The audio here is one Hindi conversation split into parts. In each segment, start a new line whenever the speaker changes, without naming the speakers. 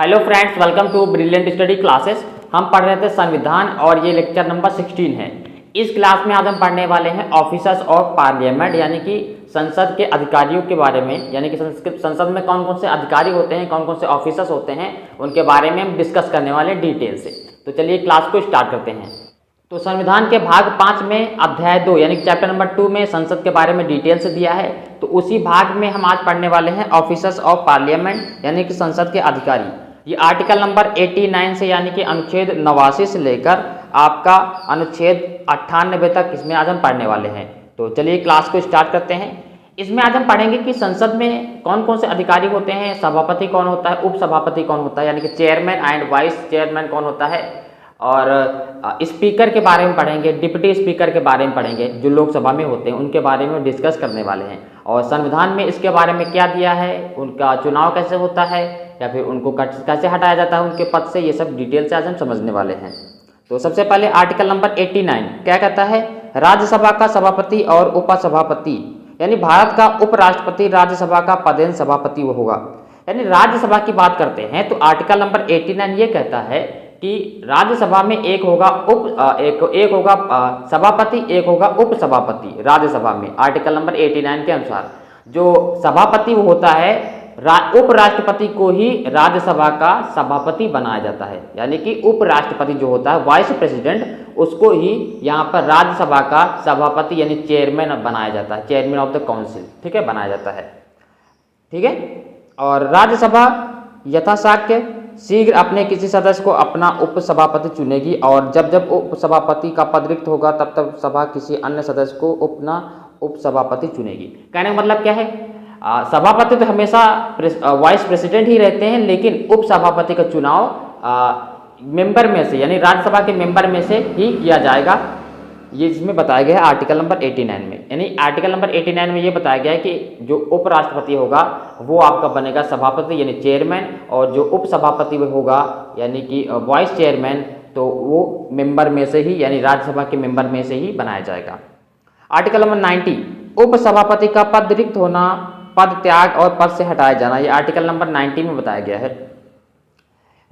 Hello friends, welcome to brilliant study classes. हम पढ़ रहे थे संविधान और ये लेक्चर नंबर 16 है। इस क्लास में आज हम पढ़ने वाले हैं ऑफिसर्स ऑफ पार्लियामेंट, यानी कि संसद के अधिकारियों के बारे में, यानी कि संसद में कौन कौन से अधिकारी होते हैं, कौन कौन से ऑफिसर्स होते हैं, उनके बारे में हम डिस्कस करने वाले हैं डिटेल से। तो चलिए क्लास को स्टार्ट करते हैं। तो संविधान के भाग 5 में अध्याय 2 यानी कि चैप्टर नंबर 2 में संसद के बारे में डिटेल से दिया है। तो उसी भाग में हम आज पढ़ने वाले हैं ऑफिसर्स ऑफ पार्लियामेंट, यानी कि संसद के अधिकारी। ये आर्टिकल नंबर 89 से यानी कि अनुच्छेद 89 से लेकर आपका अनुच्छेद 98 तक इसमें आज हम पढ़ने वाले हैं। तो चलिए क्लास को स्टार्ट करते हैं। इसमें आज हम पढ़ेंगे कि संसद में कौन कौन से अधिकारी होते हैं, सभापति कौन होता है, उपसभापति कौन होता है, यानी कि चेयरमैन एंड वाइस चेयरमैन कौन होता है, और स्पीकर के बारे में पढ़ेंगे, डिप्टी स्पीकर के बारे में पढ़ेंगे, जो लोकसभा में होते हैं उनके बारे में डिस्कस करने वाले हैं। और संविधान में इसके बारे में क्या दिया है, उनका चुनाव कैसे होता है या फिर उनको कैसे हटाया जाता है उनके पद से, ये सब डिटेल से आज हम समझने वाले हैं। तो सबसे पहले आर्टिकल नंबर 89 क्या कहता है, राज्यसभा का सभापति और उपसभापति, यानी भारत का उपराष्ट्रपति राज्यसभा का पदेन सभापति वो होगा। यानी राज्यसभा की बात करते हैं तो आर्टिकल नंबर 89 ये कहता है कि राज्यसभा में एक होगा सभापति, एक होगा उपसभापति राज्यसभा में। आर्टिकल नंबर 89 के अनुसार जो सभापति वो होता है, उपराष्ट्रपति को ही राज्यसभा का सभापति बनाया जाता है, यानी कि उपराष्ट्रपति जो होता है वाइस प्रेसिडेंट, उसको ही यहाँ पर राज्यसभा का सभापति यानी चेयरमैन बनाया जाता है, चेयरमैन ऑफ द काउंसिल, ठीक है, बनाया जाता है, ठीक है। और राज्यसभा यथाशक्य शीघ्र अपने किसी सदस्य को अपना उपसभापति चुनेगी, और जब जब उपसभापति का पद रिक्त होगा तब तब सभा किसी अन्य सदस्य को अपना उपसभापति चुनेगी। कहने का मतलब क्या है, सभापति तो हमेशा वाइस प्रेसिडेंट ही रहते हैं, लेकिन उपसभापति का चुनाव मेंबर में से यानी राज्यसभा के मेंबर में से ही किया जाएगा। ये इसमें बताया गया है आर्टिकल नंबर 89 में। यानी आर्टिकल नंबर 89 में ये बताया गया है कि जो उपराष्ट्रपति होगा वो आपका बनेगा सभापति यानी चेयरमैन, और जो उपसभापति होगा यानी कि वाइस चेयरमैन, तो वो मेंबर में से ही यानी राज्यसभा के मेंबर में से ही बनाया जाएगा। आर्टिकल नंबर 90 उपसभापति का पद रिक्त होना, पद त्याग और पद से हटाया जाना, ये आर्टिकल नंबर 90 में बताया गया है।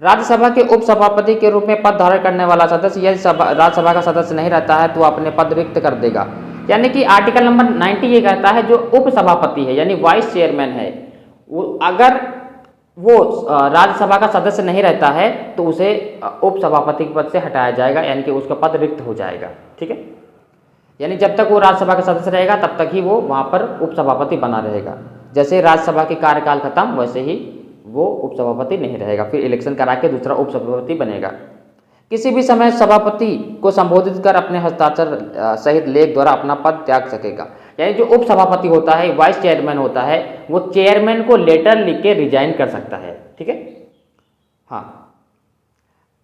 राज्यसभा के उपसभापति के रूप में पद धारण करने वाला सदस्य यदि राज्यसभा का सदस्य नहीं रहता है तो अपने पद रिक्त कर देगा। यानी कि आर्टिकल नंबर 90 ये कहता है जो उपसभापति है यानी वाइस चेयरमैन है, वो अगर वो राज्यसभा का सदस्य नहीं रहता है तो उसे उपसभापति के पद से हटाया जाएगा, यानी कि उसका पद रिक्त हो जाएगा, ठीक है। यानी जब तक वो राज्यसभा का सदस्य रहेगा तब तक ही वो वहाँ पर उपसभापति बना रहेगा। जैसे राज्यसभा के कार्यकाल खत्म वैसे ही वो उपसभापति नहीं रहेगा, फिर इलेक्शन करा के दूसरा उपसभापति बनेगा। किसी भी समय सभापति को संबोधित कर अपने हस्ताक्षर सहित लेख द्वारा अपना पद त्याग सकेगा। यानी जो उपसभापति होता है, वाइस चेयरमैन होता है, वो चेयरमैन को लेटर लिख के रिजाइन कर सकता है, ठीक है। हाँ,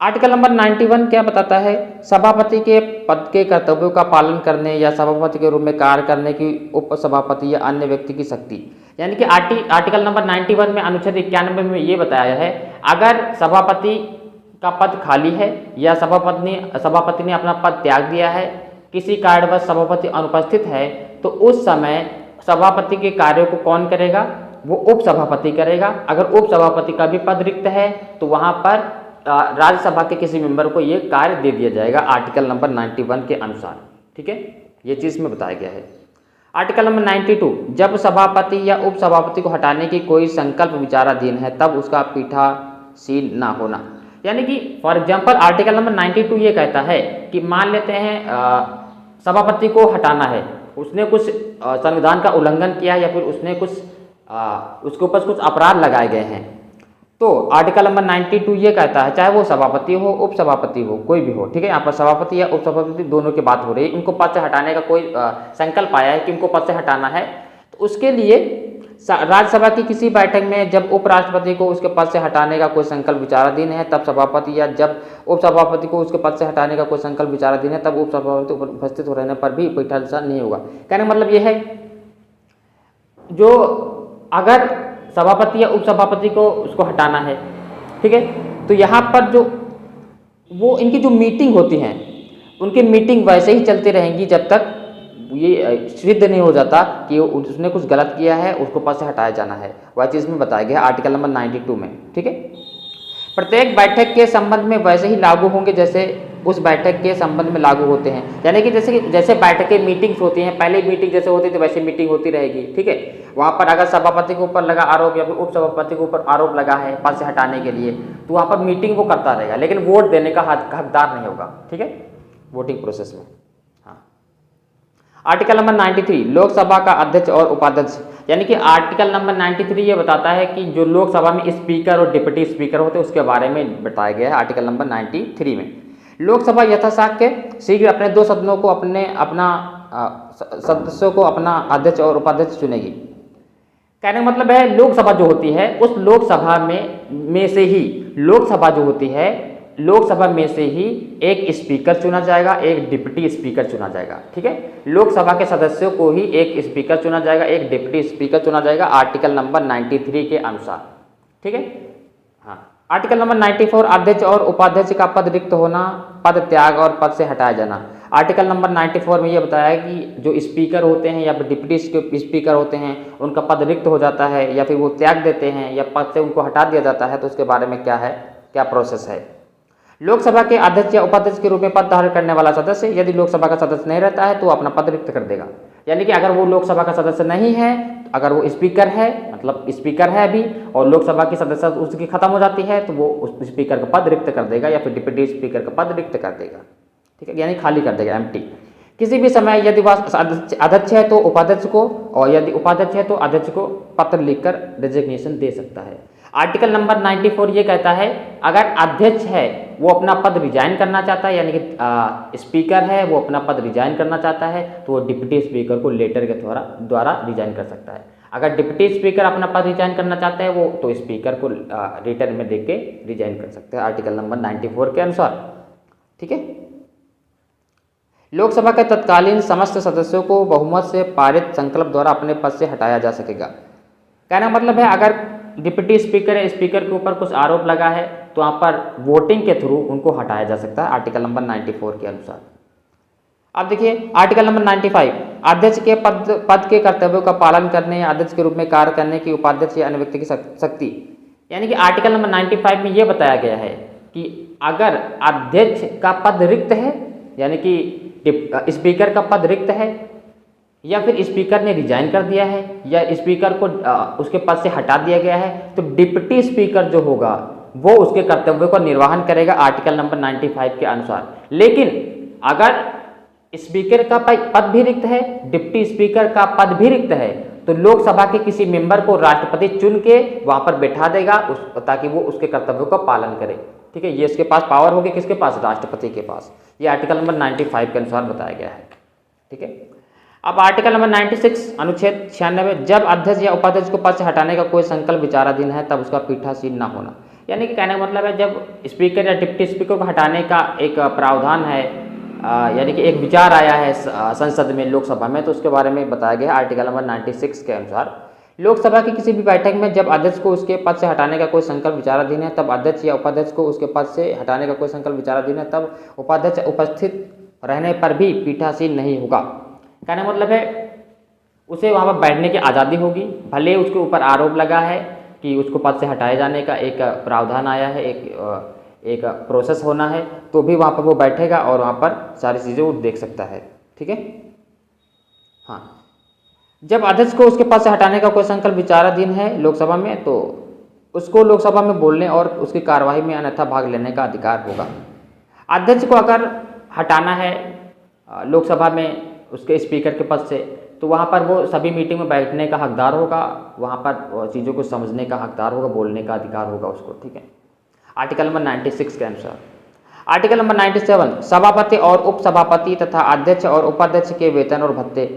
आर्टिकल नंबर 91 क्या बताता है, सभापति के पद के कर्तव्यों का पालन करने या सभापति के रूप में कार्य करने की उपसभापति या अन्य व्यक्ति की शक्ति। यानी कि आर्टिकल नंबर 91 में अनुच्छेद 91 में ये बताया है, अगर सभापति का पद खाली है या सभापति ने अपना पद त्याग दिया है, किसी कारणवश सभापति अनुपस्थित है, तो उस समय सभापति के कार्यों को कौन करेगा, वो उपसभापति करेगा। अगर उपसभापति का भी पद रिक्त है तो वहाँ पर राज्यसभा के किसी मेंबर को ये कार्य दे दिया जाएगा आर्टिकल नंबर 91 के अनुसार, ठीक है। ये चीज़ में बताया गया है। आर्टिकल नंबर 92 जब सभापति या उपसभापति को हटाने की कोई संकल्प विचाराधीन है तब उसका पीठासीन ना होना। यानी कि फॉर एग्जांपल आर्टिकल नंबर 92 ये कहता है कि मान लेते हैं सभापति को हटाना है, उसने कुछ संविधान का उल्लंघन किया या फिर उसने कुछ उसके ऊपर कुछ अपराध लगाए गए हैं, तो आर्टिकल नंबर 92 ये कहता है, चाहे वो सभापति हो उपसभापति हो कोई भी हो, ठीक है, यहाँ पर सभापति या उपसभापति दोनों की बात हो रही है, इनको पद से हटाने का कोई संकल्प आया है कि इनको पद से हटाना है, तो उसके लिए राज्यसभा की किसी बैठक में जब उपराष्ट्रपति को उसके पद से हटाने का कोई संकल्प विचाराधीन है तब सभापति, या जब उपसभापति को उसके पद से हटाने का कोई संकल्प विचाराधीन है तब उपसभापति उपस्थित हो रहने पर भी पीठासीन नहीं होगा। कहने का मतलब ये है, जो अगर सभापति या उपसभापति को उसको हटाना है, ठीक है, तो यहाँ पर जो वो इनकी जो मीटिंग होती हैं उनकी मीटिंग वैसे ही चलती रहेंगी जब तक ये सिद्ध नहीं हो जाता कि उसने कुछ गलत किया है, उसको पद से हटाया जाना है। वह चीज़ में बताया गया आर्टिकल नंबर 92 में, ठीक है। प्रत्येक बैठक के संबंध में वैसे ही लागू होंगे जैसे उस बैठक के संबंध में लागू होते हैं। यानी कि जैसे बैठकें मीटिंग्स होती हैं, पहले मीटिंग जैसे होती थी वैसे मीटिंग होती रहेगी, ठीक है। वहाँ पर अगर सभापति के ऊपर लगा आरोप या फिर उप सभापति के ऊपर आरोप लगा है पद से हटाने के लिए, तो वहाँ पर मीटिंग वो करता रहेगा, लेकिन वोट देने का हकदार नहीं होगा, ठीक है, वोटिंग प्रोसेस में। हाँ, आर्टिकल नंबर 93 लोकसभा का अध्यक्ष और उपाध्यक्ष। यानी कि आर्टिकल नंबर 93 ये बताता है कि जो लोकसभा में स्पीकर और डिप्टी स्पीकर होते हैं उसके बारे में बताया गया है आर्टिकल नंबर 93 में। लोकसभा यथाशक्य शीघ्र अपने 2 सदनों को सदस्यों को अपना अध्यक्ष और उपाध्यक्ष चुनेगी। कहने का मतलब है लोकसभा जो होती है उस लोकसभा में से ही लोकसभा में से ही एक स्पीकर चुना जाएगा, एक डिप्टी स्पीकर चुना जाएगा, ठीक है। लोकसभा के सदस्यों को ही एक स्पीकर चुना जाएगा, एक डिप्टी स्पीकर चुना जाएगा आर्टिकल नंबर 93 के अनुसार, ठीक है। हाँ, आर्टिकल नंबर 94 अध्यक्ष और उपाध्यक्ष का पद रिक्त होना, पद त्याग और पद से हटाया जाना। आर्टिकल नंबर 94 में ये बताया है कि जो स्पीकर होते हैं या फिर डिप्टी स्पीकर होते हैं उनका पद रिक्त हो जाता है या फिर वो त्याग देते हैं या पद से उनको हटा दिया जाता है, तो उसके बारे में क्या प्रोसेस है। लोकसभा के अध्यक्ष या उपाध्यक्ष के रूप में पद धारण करने वाला सदस्य यदि लोकसभा का सदस्य नहीं रहता है तो अपना पद रिक्त कर देगा। यानी कि अगर वो लोकसभा का सदस्य नहीं है, अगर वो स्पीकर है, मतलब स्पीकर है अभी और लोकसभा की सदस्य उसकी खत्म हो जाती है तो वो उस स्पीकर का पद रिक्त कर देगा या फिर डिप्टी स्पीकर का पद रिक्त कर देगा, ठीक है, यानी खाली कर देगा, एम्प्टी। किसी भी समय यदि वह अध्यक्ष है तो उपाध्यक्ष को, और यदि उपाध्यक्ष है तो अध्यक्ष को पत्र लिखकर डिजिग्नेशन दे सकता है। आर्टिकल नंबर 94 ये कहता है अगर अध्यक्ष है वो अपना पद रिजाइन करना चाहता है, यानी कि स्पीकर है वो अपना पद रिजाइन करना चाहता है तो वो डिप्टी स्पीकर को लेटर के द्वारा रिजाइन कर सकता है। अगर डिप्टी स्पीकर अपना पद रिजाइन करना चाहता है वो तो स्पीकर को रिटर्न में देके रिजाइन कर सकते हैं आर्टिकल नंबर 94 के अनुसार, ठीक है। लोकसभा के तत्कालीन समस्त सदस्यों को बहुमत से पारित संकल्प द्वारा अपने पद से हटाया जा सकेगा। कहना मतलब है अगर डिप्टी स्पीकर या स्पीकर के ऊपर कुछ आरोप लगा है तो वहाँ पर वोटिंग के थ्रू उनको हटाया जा सकता है आर्टिकल नंबर 94 के अनुसार। अब देखिए आर्टिकल नंबर 95 अध्यक्ष के पद के कर्तव्यों का पालन करने या अध्यक्ष के रूप में कार्य करने की उपाध्यक्ष या अन्य व्यक्ति की शक्ति। यानी कि आर्टिकल नंबर 95 में ये बताया गया है कि अगर अध्यक्ष का पद रिक्त है, यानी कि स्पीकर का पद रिक्त है या फिर स्पीकर ने रिजाइन कर दिया है या स्पीकर को उसके पद से हटा दिया गया है, तो डिप्टी स्पीकर जो होगा वो उसके कर्तव्यों का निर्वहन करेगा आर्टिकल नंबर 95 के अनुसार। लेकिन अगर स्पीकर का पद भी रिक्त है, डिप्टी स्पीकर का पद भी रिक्त है, तो लोकसभा के किसी मेंबर को राष्ट्रपति चुन के वहां पर बैठा देगा ताकि वो उसके कर्तव्यों का पालन करे, ठीक है। ये इसके पास पावर होगी, किसके पास? राष्ट्रपति के पास। ये आर्टिकल नंबर 95 के अनुसार बताया गया है, ठीक है। अब आर्टिकल नंबर 96 अनुच्छेद 96 जब अध्यक्ष या उपाध्यक्ष को पद से हटाने का कोई संकल्प विचाराधीन है तब उसका पीठासीन न होना। यानी कि कहने का मतलब है जब स्पीकर या डिप्टी स्पीकर को हटाने का एक प्रावधान है, यानी कि एक विचार आया है संसद में, लोकसभा में, तो उसके बारे में बताया गया आर्टिकल नंबर 96 के अनुसार। लोकसभा की किसी भी बैठक में जब अध्यक्ष को उसके पद से हटाने का कोई संकल्प विचाराधीन है तब अध्यक्ष या उपाध्यक्ष को उसके पद से हटाने का कोई संकल्प विचाराधीन है तब उपाध्यक्ष उपस्थित रहने पर भी पीठासीन नहीं होगा। कहने का मतलब है उसे वहाँ पर बैठने की आज़ादी होगी, भले उसके ऊपर आरोप लगा है कि उसको पद से हटाए जाने का एक प्रावधान आया है, एक प्रोसेस होना है, तो भी वहाँ पर वो बैठेगा और वहाँ पर सारी चीज़ें वो देख सकता है, ठीक है। हाँ, जब अध्यक्ष को उसके पद से हटाने का कोई संकल्प विचाराधीन है लोकसभा में तो उसको लोकसभा में बोलने और उसकी कार्यवाही में अन्यथा भाग लेने का अधिकार होगा। अध्यक्ष को अगर हटाना है लोकसभा में उसके स्पीकर के पद से तो वहाँ पर वो सभी मीटिंग में बैठने का हकदार होगा, वहाँ पर चीज़ों को समझने का हकदार होगा, बोलने का अधिकार होगा उसको, ठीक है। आर्टिकल नंबर 96 के अनुसार। आर्टिकल नंबर 97 सभापति और उपसभापति तथा अध्यक्ष और उपाध्यक्ष के वेतन और भत्ते।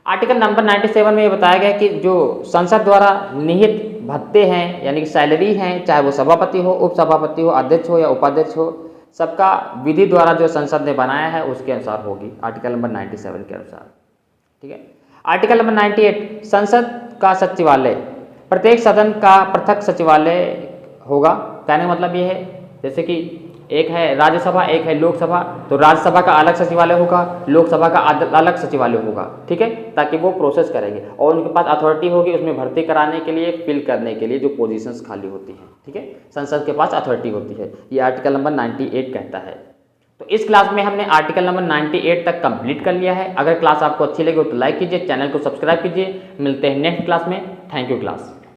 आर्टिकल नंबर 97 में ये बताया गया कि जो संसद द्वारा निहित भत्ते हैं यानी कि सैलरी हैं, चाहे वो सभापति हो, उपसभापति हो, अध्यक्ष हो या उपाध्यक्ष हो, सबका विधि द्वारा जो संसद ने बनाया है उसके अनुसार होगी आर्टिकल नंबर 97 के अनुसार, ठीक है। आर्टिकल नंबर 98 संसद का सचिवालय, प्रत्येक सदन का पृथक सचिवालय होगा। कहने का मतलब ये है जैसे कि एक है राज्यसभा, एक है लोकसभा। तो राज्यसभा का अलग सचिवालय होगा, लोकसभा का अलग सचिवालय होगा, ठीक है, ताकि वो प्रोसेस करेंगे और उनके पास अथॉरिटी होगी उसमें भर्ती कराने के लिए, फिल करने के लिए जो पोजीशंस खाली होती हैं, ठीक है। संसद के पास अथॉरिटी होती है, ये आर्टिकल नंबर 98 कहता है। तो इस क्लास में हमने आर्टिकल नंबर 98 तक कंप्लीट कर लिया है। अगर क्लास आपको अच्छी लगी हो तो लाइक कीजिए, चैनल को सब्सक्राइब कीजिए। मिलते हैं नेक्स्ट क्लास में। Thank you class.